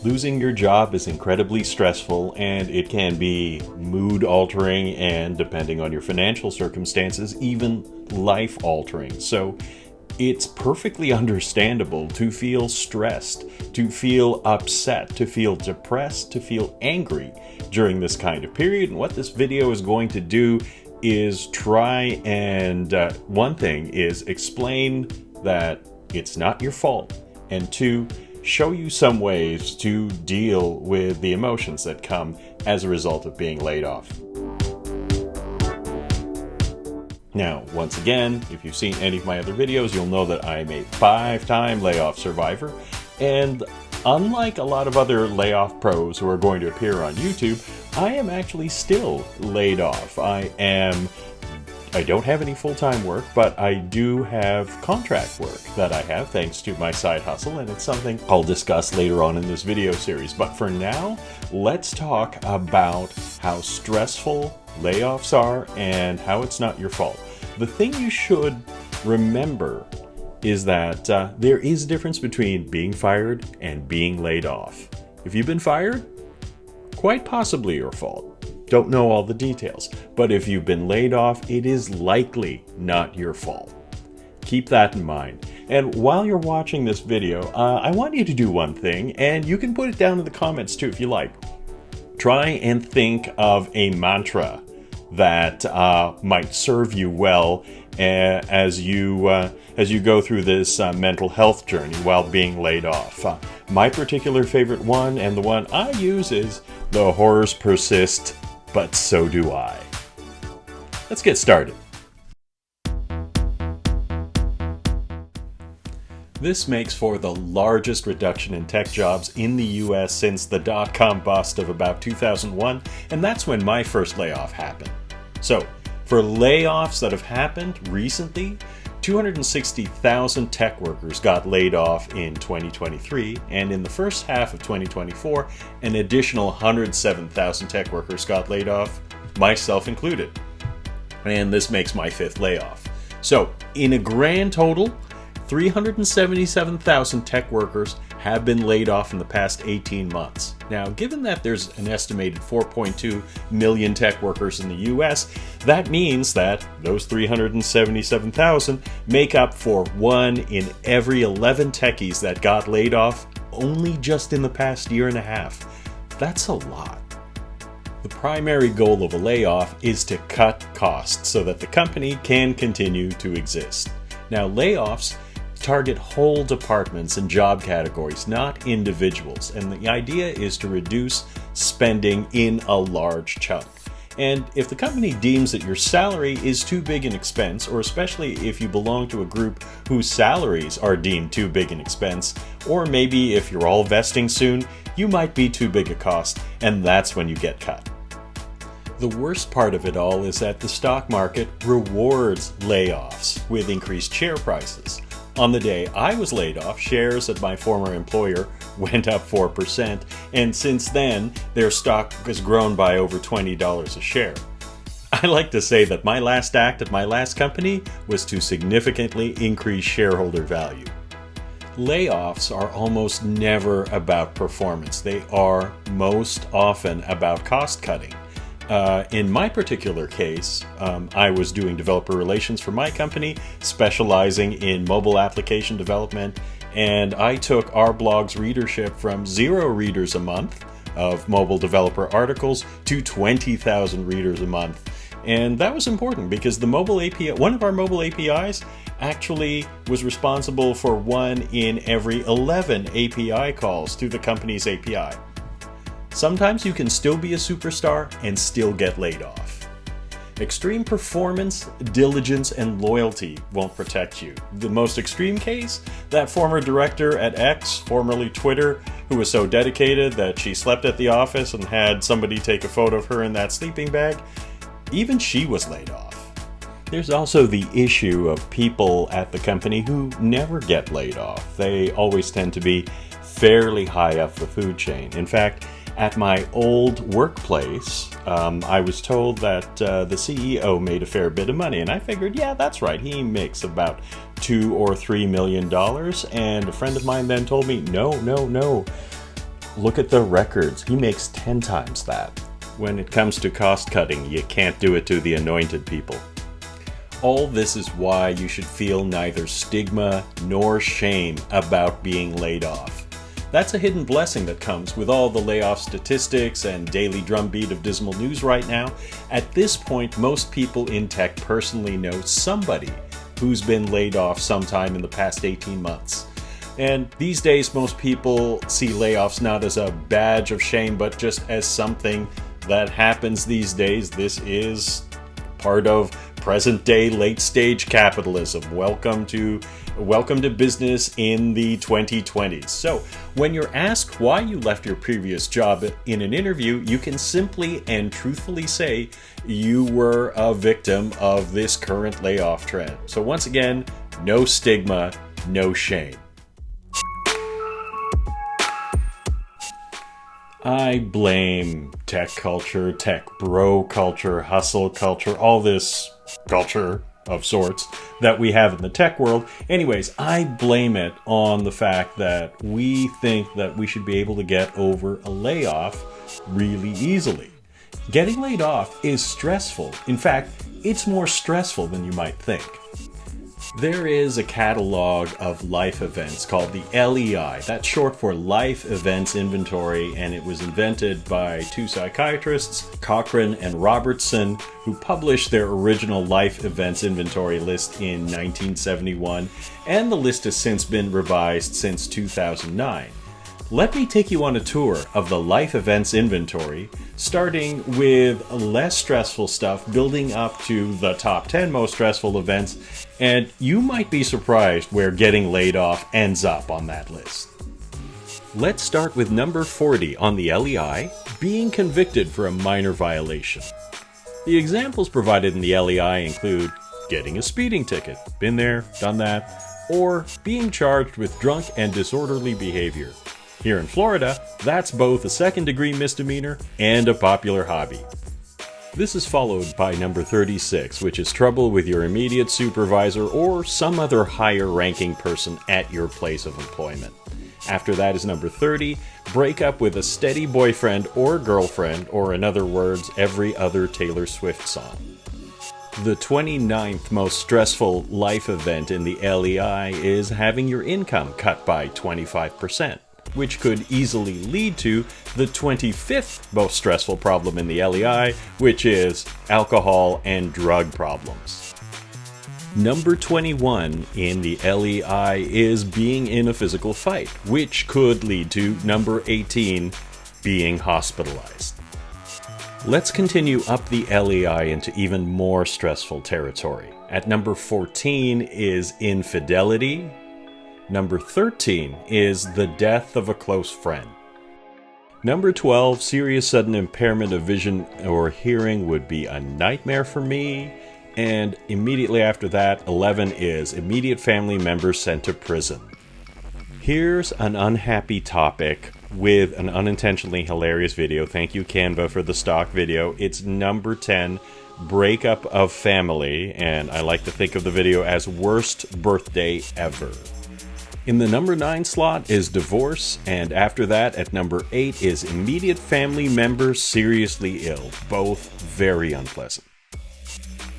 Losing your job is incredibly stressful, and it can be mood-altering and, depending on your financial circumstances, even life-altering. So it's perfectly understandable to feel stressed, to feel upset, to feel depressed, to feel angry during this kind of period. And what this video is going to do is try and, one thing is explain that it's not your fault, and two, show you some ways to deal with the emotions that come as a result of being laid off. Now, once again, if you've seen any of my other videos, you'll know that I'm a 5-time layoff survivor. And unlike a lot of other layoff pros who are going to appear on YouTube, I am actually still laid off. I don't have any full-time work, but I do have contract work that I have thanks to my side hustle, and it's something I'll discuss later on in this video series. But for now, let's talk about how stressful layoffs are and how it's not your fault. The thing you should remember is that there is a difference between being fired and being laid off. If you've been fired, quite possibly your fault. Don't know all the details, but if you've been laid off, it is likely not your fault. Keep that in mind. And while you're watching this video, I want you to do one thing, and you can put it down in the comments too if you like. Try and think of a mantra that might serve you well as you go through this mental health journey while being laid off. My particular favorite one, and the one I use, is "The horrors persist, but so do I." Let's get started. This makes for the largest reduction in tech jobs in the US since the dot-com bust of about 2001, and that's when my first layoff happened. So, for layoffs that have happened recently, 260,000 tech workers got laid off in 2023, and in the first half of 2024, an additional 107,000 tech workers got laid off, myself included. And this makes my 5th layoff. So, in a grand total, 377,000 tech workers have been laid off in the past 18 months. Now, given that there's an estimated 4.2 million tech workers in the US, that means that those 377,000 make up for 1 in every 11 techies that got laid off only just in the past year and a half. That's a lot. The primary goal of a layoff is to cut costs so that the company can continue to exist. Now, layoffs target whole departments and job categories, not individuals, and the idea is to reduce spending in a large chunk. And if the company deems that your salary is too big an expense, or especially if you belong to a group whose salaries are deemed too big an expense, or maybe if you're all vesting soon, you might be too big a cost, and that's when you get cut. The worst part of it all is that the stock market rewards layoffs with increased share prices. On the day I was laid off, shares at my former employer went up 4%, and since then, their stock has grown by over $20 a share. I like to say that my last act at my last company was to significantly increase shareholder value. Layoffs are almost never about performance. They are most often about cost cutting. In my particular case, I was doing developer relations for my company, specializing in mobile application development, and I took our blog's readership from 0 readers a month of mobile developer articles to 20,000 readers a month. And that was important because the mobile API, one of our mobile APIs, actually was responsible for 1 in every 11 API calls to the company's API. Sometimes you can still be a superstar and still get laid off. Extreme performance, diligence, and loyalty won't protect you. The most extreme case, that former director at X, formerly Twitter, who was so dedicated that she slept at the office and had somebody take a photo of her in that sleeping bag, even she was laid off. There's also the issue of people at the company who never get laid off. They always tend to be fairly high up the food chain. In fact, at my old workplace, I was told that the CEO made a fair bit of money, and I figured, yeah, that's right, he makes about $2 or $3 million, and a friend of mine then told me, no, Look at the records. He makes 10 times that. When it comes to cost cutting, you can't do it to the anointed people. All this is why you should feel neither stigma nor shame about being laid off. That's a hidden blessing that comes with all the layoff statistics and daily drumbeat of dismal news right now. At this point, most people in tech personally know somebody who's been laid off sometime in the past 18 months. And these days, most people see layoffs not as a badge of shame, but just as something that happens these days. This is part of present-day late-stage capitalism. Welcome to business in the 2020s. So, when you're asked why you left your previous job in an interview, you can simply and truthfully say you were a victim of this current layoff trend. So once again, no stigma, no shame. I blame tech culture, tech bro culture, hustle culture, all this culture of sorts that we have in the tech world. Anyways, I blame it on the fact that we think that we should be able to get over a layoff really easily. Getting laid off is stressful. In fact, it's more stressful than you might think. There is a catalog of life events called the LEI. That's short for Life Events Inventory, and it was invented by two psychiatrists, Cochrane and Robertson, who published their original Life Events Inventory list in 1971, and the list has since been revised since 2009. Let me take you on a tour of the Life Events Inventory, starting with less stressful stuff, building up to the top 10 most stressful events, and you might be surprised where getting laid off ends up on that list. Let's start with number 40 on the LEI, being convicted for a minor violation. The examples provided in the LEI include getting a speeding ticket, been there, done that, or being charged with drunk and disorderly behavior. Here in Florida, that's both a second-degree misdemeanor and a popular hobby. This is followed by number 36, which is trouble with your immediate supervisor or some other higher-ranking person at your place of employment. After that is number 30, break up with a steady boyfriend or girlfriend, or in other words, every other Taylor Swift song. The 29th most stressful life event in the LEI is having your income cut by 25%. Which could easily lead to the 25th most stressful problem in the LEI, which is alcohol and drug problems. Number 21 in the LEI is being in a physical fight, which could lead to number 18, being hospitalized. Let's continue up the LEI into even more stressful territory. At number 14 is infidelity. Number 13 is the death of a close friend. Number 12, serious sudden impairment of vision or hearing would be a nightmare for me. And immediately after that, 11 is immediate family members sent to prison. Here's an unhappy topic with an unintentionally hilarious video. Thank you, Canva, for the stock video. It's number 10, breakup of family. And I like to think of the video as worst birthday ever. In the number 9 slot is divorce, and after that, at number 8 is immediate family members seriously ill, both very unpleasant.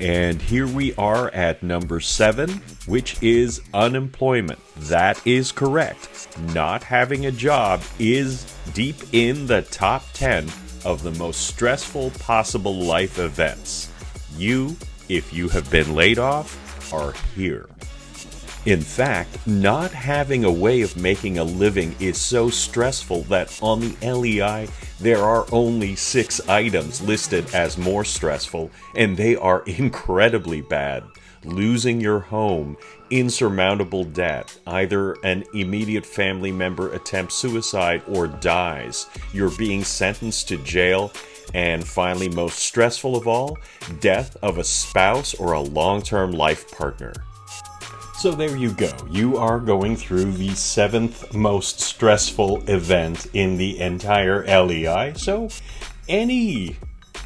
And here we are at number 7, which is unemployment. That is correct. Not having a job is deep in the top 10 of the most stressful possible life events. You, if you have been laid off, are here. In fact, not having a way of making a living is so stressful that on the LEI, there are only 6 items listed as more stressful, and they are incredibly bad. Losing your home, insurmountable debt, either an immediate family member attempts suicide or dies, you're being sentenced to jail, and finally, most stressful of all, death of a spouse or a long-term life partner. So there you go. You are going through the 7th most stressful event in the entire LEI. So any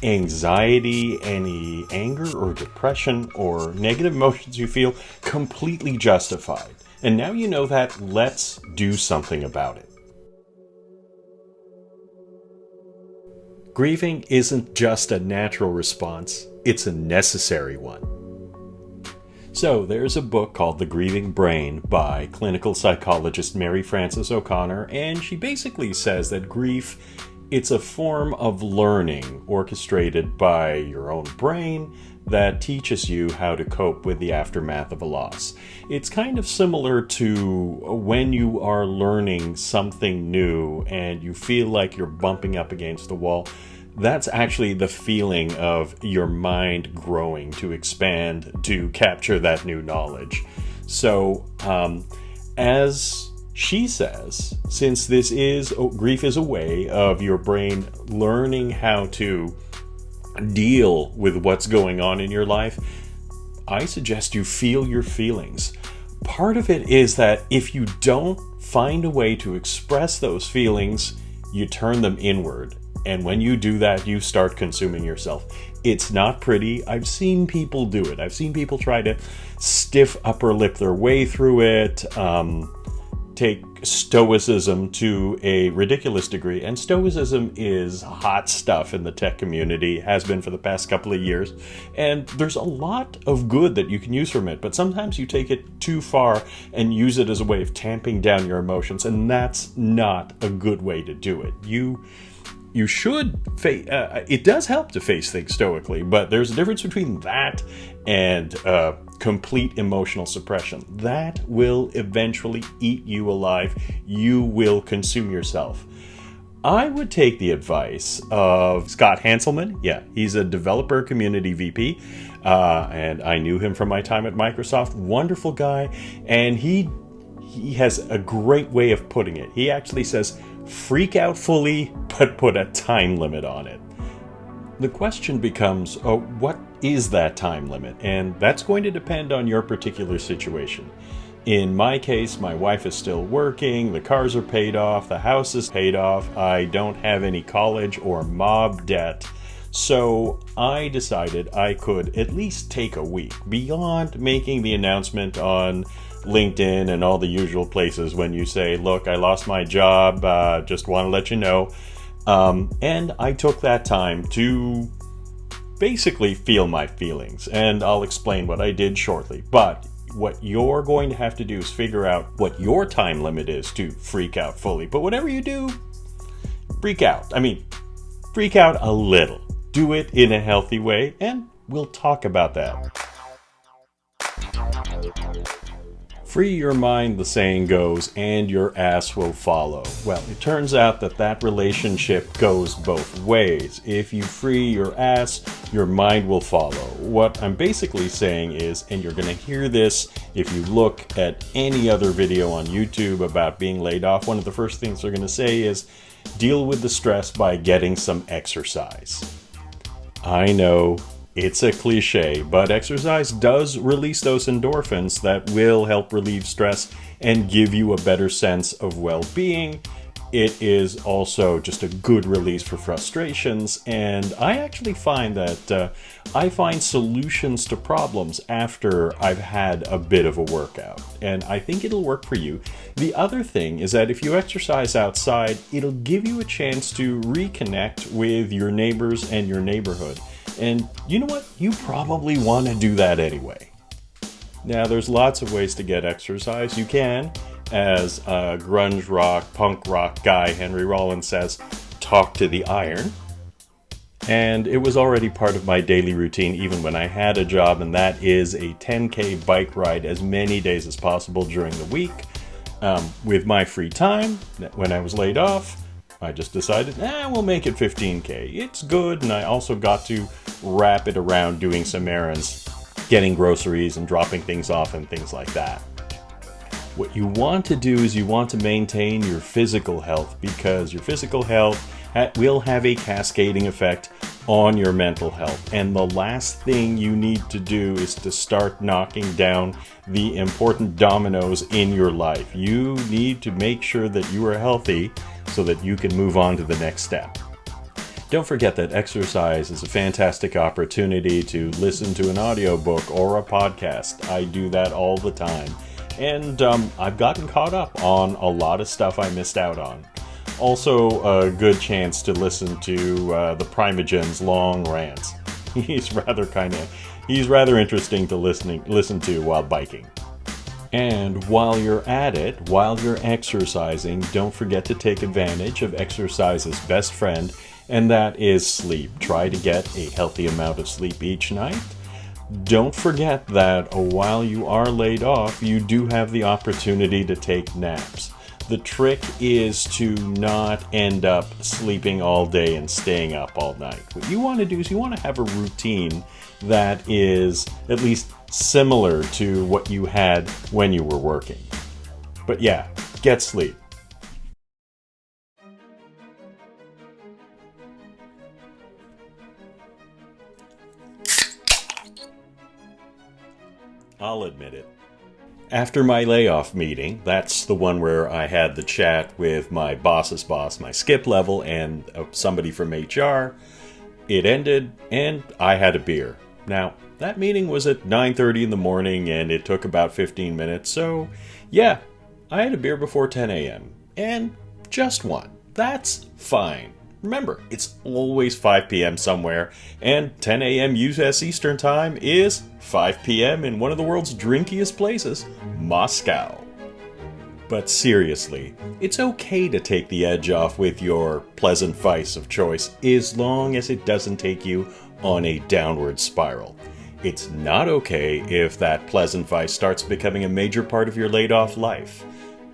anxiety, any anger or depression or negative emotions you feel, completely justified. And now you know that, let's do something about it. Grieving isn't just a natural response, it's a necessary one. So there's a book called The Grieving Brain by clinical psychologist Mary Frances O'Connor, and she basically says that grief, it's a form of learning orchestrated by your own brain that teaches you how to cope with the aftermath of a loss. It's kind of similar to when you are learning something new and you feel like you're bumping up against the wall. That's actually the feeling of your mind growing to expand to capture that new knowledge. So, as she says, since grief is a way of your brain learning how to deal with what's going on in your life, I suggest you feel your feelings. Part of it is that if you don't find a way to express those feelings, you turn them inward. And when you do that, you start consuming yourself. It's not pretty. I've seen people do it. I've seen people try to stiff upper lip their way through it, take stoicism to a ridiculous degree. And stoicism is hot stuff in the tech community, has been for the past couple of years. And there's a lot of good that you can use from it. But sometimes you take it too far and use it as a way of tamping down your emotions. And that's not a good way to do it. You should it does help to face things stoically, but there's a difference between that and complete emotional suppression. That will eventually eat you alive. You will consume yourself. I would take the advice of Scott Hanselman. Yeah, he's a developer community VP, and I knew him from my time at Microsoft. Wonderful guy, and he has a great way of putting it. He actually says, freak out fully, but put a time limit on it. The question becomes, what is that time limit? And that's going to depend on your particular situation. In my case, my wife is still working, the cars are paid off, the house is paid off, I don't have any college or mob debt. So I decided I could at least take a week beyond making the announcement on LinkedIn and all the usual places when you say, look, I lost my job, just want to let you know. And I took that time to basically feel my feelings, and I'll explain what I did shortly. But what you're going to have to do is figure out what your time limit is to freak out fully. But whatever you do, freak out. Freak out a little. Do it in a healthy way, and we'll talk about that. Free your mind, the saying goes, and your ass will follow. Well, it turns out that relationship goes both ways. If you free your ass, your mind will follow. What I'm basically saying is, and you're going to hear this if you look at any other video on YouTube about being laid off, one of the first things they're going to say is, deal with the stress by getting some exercise. I know, it's a cliche, but exercise does release those endorphins that will help relieve stress and give you a better sense of well-being. It is also just a good release for frustrations, and I actually find that I find solutions to problems after I've had a bit of a workout, and I think it'll work for you. The other thing is that if you exercise outside, it'll give you a chance to reconnect with your neighbors and your neighborhood. And you know what? You probably want to do that anyway. Now, there's lots of ways to get exercise. You can, as a grunge rock, punk rock guy, Henry Rollins says, talk to the iron. And it was already part of my daily routine even when I had a job, and that is a 10K bike ride as many days as possible during the week. With my free time, when I was laid off, I just decided, we'll make it 15K. It's good, and I also got to wrap it around doing some errands, getting groceries and dropping things off and things like that. What you want to do is you want to maintain your physical health, because your physical health will have a cascading effect on your mental health. And the last thing you need to do is to start knocking down the important dominoes in your life. You need to make sure that you are healthy so that you can move on to the next step. Don't forget that exercise is a fantastic opportunity to listen to an audiobook or a podcast. I do that all the time. And I've gotten caught up on a lot of stuff I missed out on. Also, a good chance to listen to the Primogen's long rants. He's rather interesting to listen to while biking. And while you're at it, while you're exercising, don't forget to take advantage of exercise's best friend, and that is sleep. Try to get a healthy amount of sleep each night. Don't forget that while you are laid off, you do have the opportunity to take naps. The trick is to not end up sleeping all day and staying up all night. What you want to do is you want to have a routine that is at least similar to what you had when you were working. But yeah, get sleep. I'll admit it. After my layoff meeting, that's the one where I had the chat with my boss's boss, my skip level, and somebody from HR, it ended and I had a beer. Now, that meeting was at 9:30 in the morning and it took about 15 minutes, so yeah, I had a beer before 10 a.m. and just one. That's fine. Remember, it's always 5 p.m. somewhere, and 10 a.m. U.S. Eastern Time is 5 p.m. in one of the world's drinkiest places, Moscow. But seriously, it's okay to take the edge off with your pleasant vice of choice as long as it doesn't take you on a downward spiral. It's not okay if that pleasant vice starts becoming a major part of your laid-off life.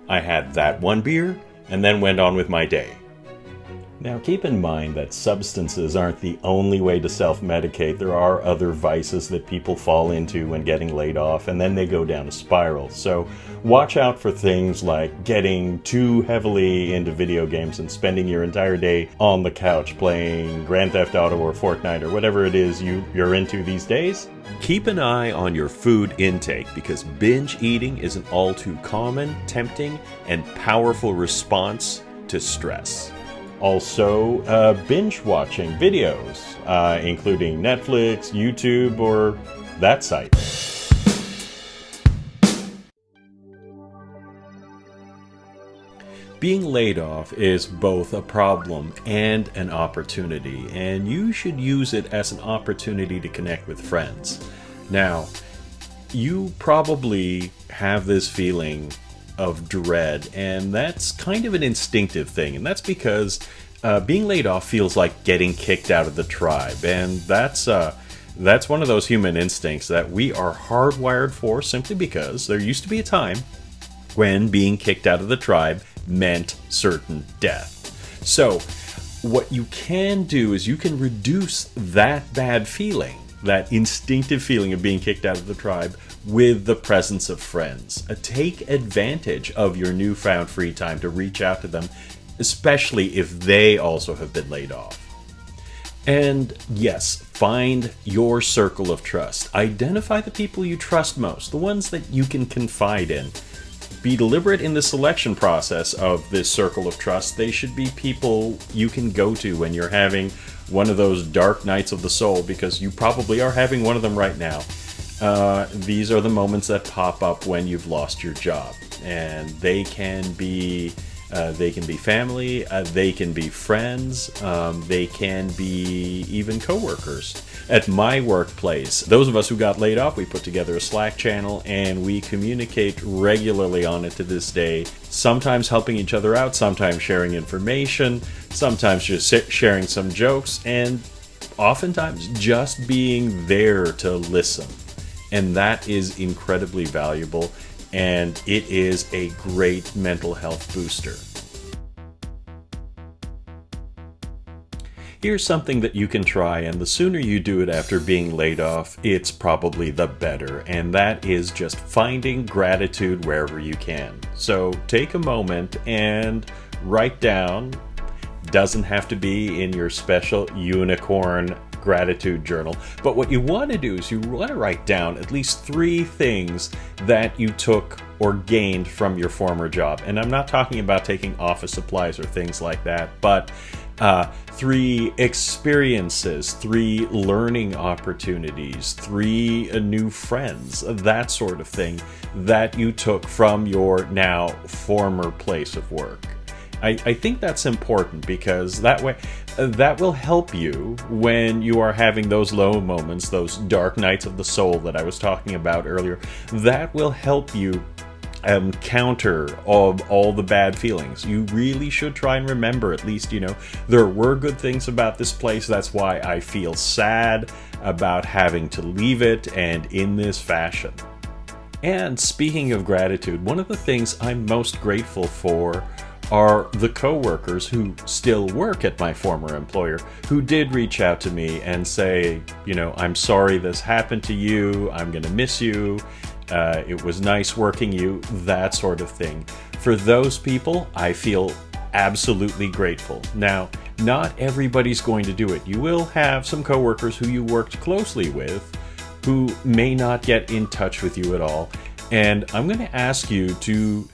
I had that one beer and then went on with my day. Now keep in mind that substances aren't the only way to self-medicate. There are other vices that people fall into when getting laid off, and then they go down a spiral. So watch out for things like getting too heavily into video games and spending your entire day on the couch playing Grand Theft Auto or Fortnite or whatever it is you're into these days. Keep an eye on your food intake, because binge eating is an all too common, tempting, and powerful response to stress. Also, binge watching videos, including Netflix, YouTube, or that site. Being laid off is both a problem and an opportunity, and you should use it as an opportunity to connect with friends. Now, you probably have this feeling of dread, and that's kind of an instinctive thing, and that's because being laid off feels like getting kicked out of the tribe, and that's one of those human instincts that we are hardwired for, simply because there used to be a time when being kicked out of the tribe meant certain death. So what you can do is you can reduce that bad feeling, that instinctive feeling of being kicked out of the tribe, with the presence of friends. Take advantage of your newfound free time to reach out to them, especially if they also have been laid off. And yes, find your circle of trust. Identify the people you trust most, the ones that you can confide in. Be deliberate in the selection process of this circle of trust. They should be people you can go to when you're having one of those dark nights of the soul, because you probably are having one of them right now. These are the moments that pop up when you've lost your job, and they can be family, they can be friends, they can be even coworkers. At my workplace, those of us who got laid off, we put together a Slack channel and we communicate regularly on it to this day, sometimes helping each other out, sometimes sharing information, sometimes just sharing some jokes, and oftentimes just being there to listen. And that is incredibly valuable, and it is a great mental health booster. Here's something that you can try, and the sooner you do it after being laid off, it's probably the better, and that is just finding gratitude wherever you can. So take a moment and write down, doesn't have to be in your special unicorn gratitude journal, but what you want to do is you want to write down at least 3 things that you took or gained from your former job. And I'm not talking about taking office supplies or things like that, but 3 experiences, 3 learning opportunities, 3 new friends, that sort of thing that you took from your now former place of work. I think that's important because that way, that will help you when you are having those low moments, those dark nights of the soul that I was talking about earlier. That will help you counter all the bad feelings. You really should try and remember, at least, there were good things about this place. That's why I feel sad about having to leave it, and in this fashion. And speaking of gratitude, one of the things I'm most grateful for are the coworkers who still work at my former employer who did reach out to me and say, I'm sorry this happened to you, I'm going to miss you, it was nice working you, that sort of thing. For those people, I feel absolutely grateful. Now, not everybody's going to do it. You will have some coworkers who you worked closely with who may not get in touch with you at all, and I'm going to ask you to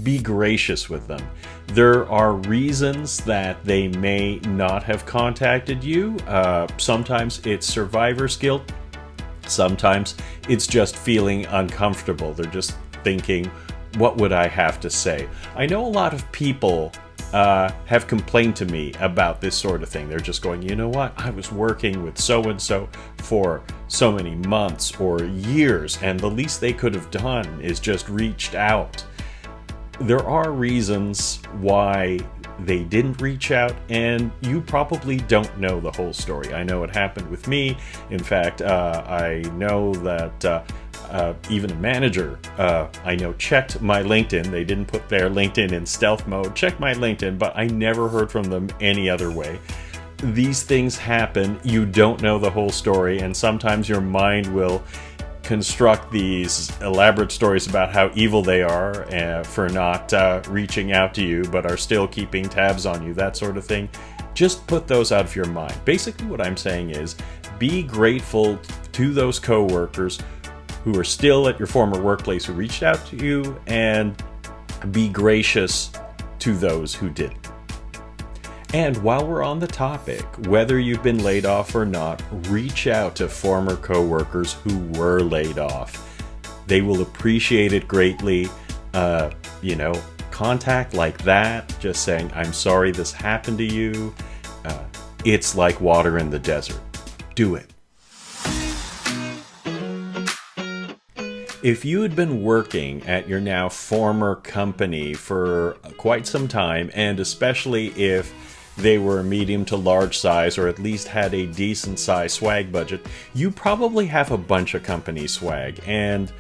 be gracious with them. There are reasons that they may not have contacted you. Sometimes it's survivor's guilt. Sometimes it's just feeling uncomfortable. They're just thinking, what would I have to say? I know a lot of people have complained to me about this sort of thing. They're just going, you know what? I was working with so-and-so for so many months or years, and the least they could have done is just reached out. There are reasons why they didn't reach out, and you probably don't know the whole story. I know it happened with me. In fact, I know that even a manager I know checked my LinkedIn. They didn't put their LinkedIn in stealth mode. Checked my LinkedIn, but I never heard from them any other way. These things happen. You don't know the whole story, and sometimes your mind will construct these elaborate stories about how evil they are for not reaching out to you, but are still keeping tabs on you, that sort of thing. Just put those out of your mind. Basically, what I'm saying is be grateful to those coworkers who are still at your former workplace who reached out to you, and be gracious to those who didn't. And while we're on the topic, whether you've been laid off or not, reach out to former coworkers who were laid off. They will appreciate it greatly. Contact like that, just saying, I'm sorry this happened to you. It's like water in the desert. Do it. If you had been working at your now former company for quite some time, and especially if they were medium to large size, or at least had a decent size swag budget, you probably have a bunch of company swag, and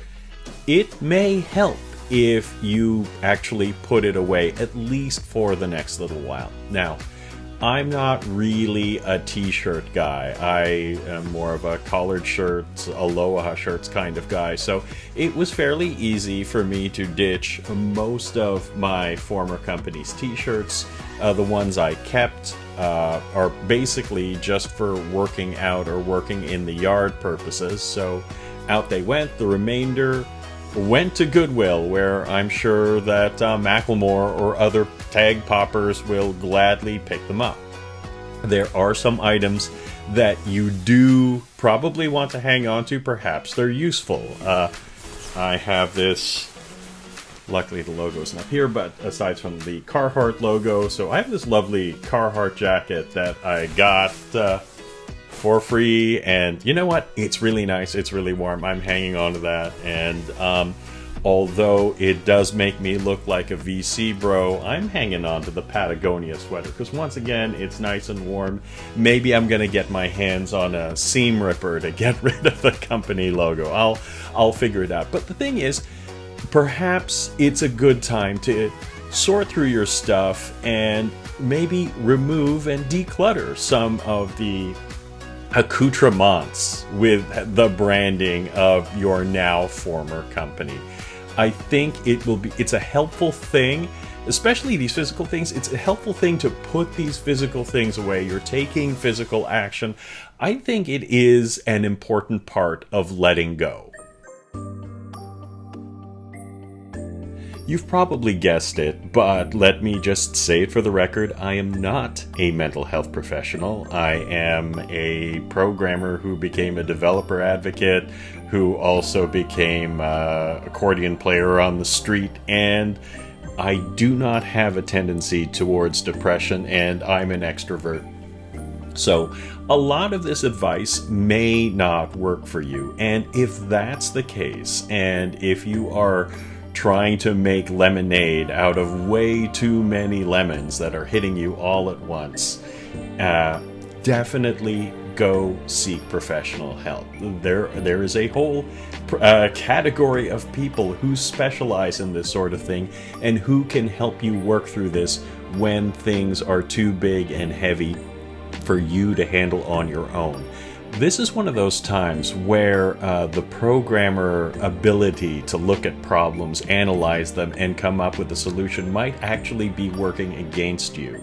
it may help if you actually put it away, at least for the next little while. Now, I'm not really a t-shirt guy. I am more of a collared shirts, aloha shirts kind of guy. So it was fairly easy for me to ditch most of my former company's t-shirts. The ones I kept are basically just for working out or working in the yard purposes. So out they went. The remainder went to Goodwill, where I'm sure that Macklemore or other tag poppers will gladly pick them up. There are some items that you do probably want to hang on to. Perhaps they're useful. I have this, luckily the logo's not here, but aside from the Carhartt logo, so I have this lovely Carhartt jacket that I got for free, and you know what? It's really nice. It's really warm. I'm hanging on to that, and although it does make me look like a VC bro, I'm hanging on to the Patagonia sweater because once again, it's nice and warm. Maybe I'm gonna get my hands on a seam ripper to get rid of the company logo. I'll figure it out. But the thing is, perhaps it's a good time to sort through your stuff and maybe remove and declutter some of the accoutrements with the branding of your now former company. I think it's a helpful thing, especially these physical things. It's a helpful thing to put these physical things away. You're taking physical action. I think it is an important part of letting go. You've probably guessed it, but let me just say it for the record. I am not a mental health professional. I am a programmer who became a developer advocate, who also became an accordion player on the street, and I do not have a tendency towards depression, and I'm an extrovert. So a lot of this advice may not work for you. And if that's the case, and if you are trying to make lemonade out of way too many lemons that are hitting you all at once, definitely go seek professional help. There is a whole category of people who specialize in this sort of thing and who can help you work through this when things are too big and heavy for you to handle on your own. This is one of those times where the programmer ability to look at problems, analyze them, and come up with a solution might actually be working against you.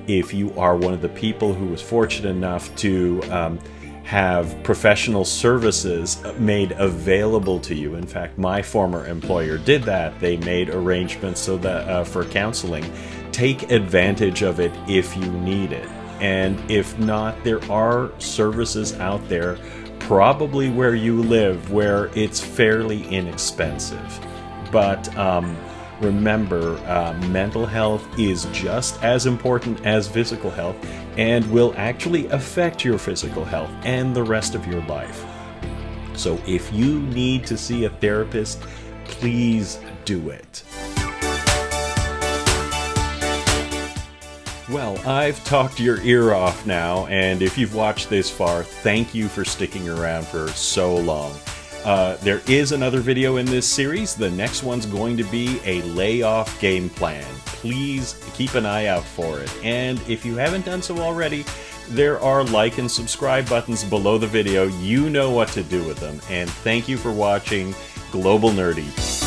If you are one of the people who was fortunate enough to have professional services made available to you. In fact, my former employer did that. They made arrangements so that for counseling. Take advantage of it if you need it. And if not, there are services out there, probably where you live, where it's fairly inexpensive. But remember, mental health is just as important as physical health and will actually affect your physical health and the rest of your life. So if you need to see a therapist, please do it. Well, I've talked your ear off now, and if you've watched this far, thank you for sticking around for so long. There is another video in this series. The next one's going to be a layoff game plan. Please keep an eye out for it. And if you haven't done so already, there are like and subscribe buttons below the video. You know what to do with them. And thank you for watching Global Nerdy.